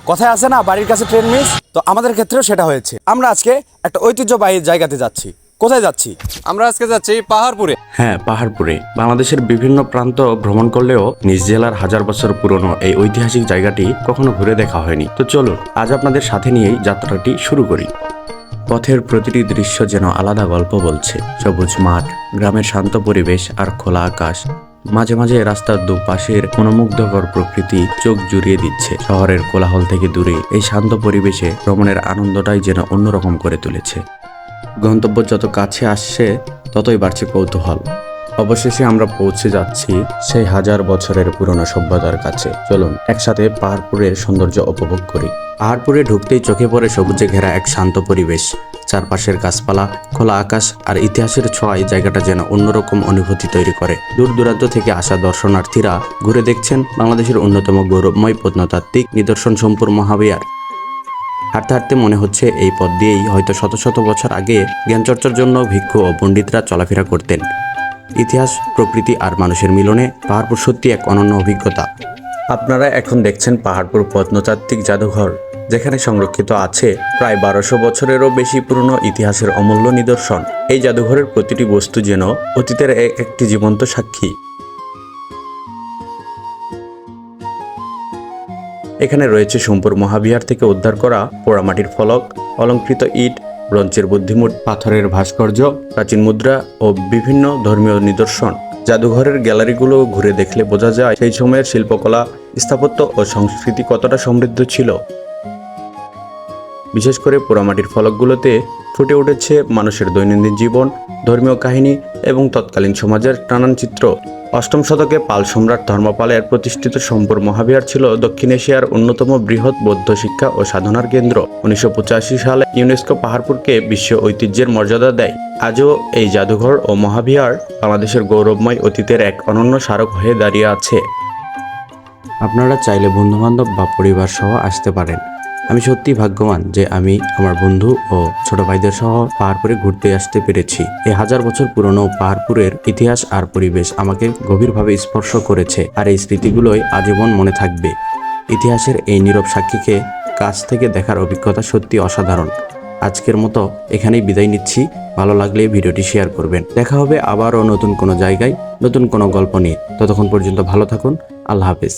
কথায় আছে না বাড়ির কাছে ট্রেন মিস, তো আমাদের ক্ষেত্রেও সেটা হয়েছে। আমরা আজকে একটা ঐতিহ্যবাহী জায়গাতে যাচ্ছি। কোথায় যাচ্ছি? আমরা আজকে যাচ্ছি পাহাড়পুরে। হ্যাঁ, পাহাড়পুরে। বাংলাদেশের বিভিন্ন প্রান্ত ভ্রমণ করলেও নিজ জেলার হাজার বছর পুরনো এই ঐতিহাসিক জায়গাটি কখনো ঘুরে দেখা হয়নি। তো চলুন আজ আপনাদের সাথে নিয়েই যাত্রাটি শুরু করি। পথের প্রতিটি দৃশ্য যেন আলাদা গল্প বলছে। সবুজ মাঠ, গ্রামের শান্ত পরিবেশ আর খোলা আকাশ। মাঝে মাঝে রাস্তার দুপাশের মনোমুগ্ধকর প্রকৃতি চোখ জুড়িয়ে দিচ্ছে। শহরের কোলাহল থেকে দূরে এই শান্ত পরিবেশে ভ্রমণের আনন্দটাই যেন অন্যরকম করে তুলেছে। গন্তব্য যত কাছে আসছে ততই বাড়ছে কৌতূহল। অবশেষে আমরা পৌঁছে যাচ্ছি সেই হাজার বছরের পুরনো সভ্যতার কাছে। চলুন একসাথে পাহাড়পুরের সৌন্দর্য উপভোগ করি। পাহাড়পুরে ঢুকতেই চোখে পড়ে সবুজে ঘেরা এক শান্ত পরিবেশ। চারপাশের গাছপালা, খোলা আকাশ আর ইতিহাসের ছোঁয়ায় জায়গাটা যেন অন্যরকম অনুভূতি তৈরি করে। দূর দূরান্ত থেকে আসা দর্শনার্থীরা ঘুরে দেখছেন বাংলাদেশের অন্যতম গৌরবময় প্রত্নতাত্ত্বিক নিদর্শন সোমপুর মহাবিহার। হাঁটতে হাঁটতে মনে হচ্ছে এই পথ দিয়েই হয়তো শত শত বছর আগে জ্ঞানচর্চার জন্য ভিক্ষু ও পণ্ডিতরা চলাফেরা করতেন। ইতিহাস, প্রকৃতি আর মানুষের মিলনে পাহাড়পুর সত্যি এক অনন্য অভিজ্ঞতা। আপনারা এখন দেখছেন পাহাড়পুর প্রত্নতাত্ত্বিক জাদুঘর, যেখানে সংরক্ষিত আছে প্রায় 1200 বছরেরও বেশি পুরনো ইতিহাসের অমূল্য নিদর্শন। এই জাদুঘরের প্রতিটি বস্তু যেন অতীতের একটি জীবন্ত সাক্ষী। এখানে রয়েছে সোমপুর মহাবিহার থেকে উদ্ধার করা পোড়ামাটির ফলক, অলঙ্কৃত ইট, ব্রোঞ্জের বুদ্ধিমূর্তি, পাথরের ভাস্কর্য, প্রাচীন মুদ্রা ও বিভিন্ন ধর্মীয় নিদর্শন। জাদুঘরের গ্যালারিগুলো ঘুরে দেখলে বোঝা যায় সেই সময়ের শিল্পকলা, স্থাপত্য ও সংস্কৃতি কতটা সমৃদ্ধ ছিল। বিশেষ করে পোড়ামাটির ফলকগুলোতে ফুটে উঠেছে মানুষের দৈনন্দিন জীবন, ধর্মীয় কাহিনী এবং তৎকালীন সমাজের নানান চিত্র। অষ্টম শতকে পাল সম্রাট ধর্মপালের প্রতিষ্ঠিত সোমপুর মহাবিহার ছিল দক্ষিণ এশিয়ার অন্যতম বৃহৎ বৌদ্ধ শিক্ষা ও সাধনার কেন্দ্র। 1985 সালে ইউনেস্কো পাহাড়পুরকে বিশ্ব ঐতিহ্যের মর্যাদা দেয়। আজও এই জাদুঘর ও মহাবিহার বাংলাদেশের গৌরবময় অতীতের এক অনন্য স্মারক হয়ে দাঁড়িয়ে আছে। আপনারা চাইলে বন্ধুবান্ধব বা পরিবার সহ আসতে পারেন। আমি সত্যি ভাগ্যবান যে আমি আমার বন্ধু ও ছোট ভাইদের সহ পাহাড়পুরে ঘুরতে আসতে পেরেছি। এই হাজার বছর পুরনো পাহাড়পুরের ইতিহাস আর পরিবেশ আমাকে গভীরভাবে স্পর্শ করেছে, আর এই স্মৃতিগুলোই আজীবন মনে থাকবে। ইতিহাসের এই নীরব সাক্ষীকে কাছ থেকে দেখার অভিজ্ঞতা সত্যি অসাধারণ। আজকের মতো এখানেই বিদায় নিচ্ছি। ভালো লাগলে ভিডিওটি শেয়ার করবেন। দেখা হবে আবারও নতুন কোনো জায়গায়, নতুন কোনো গল্প নিয়ে। ততক্ষণ পর্যন্ত ভালো থাকুন। আল্লাহ হাফেজ।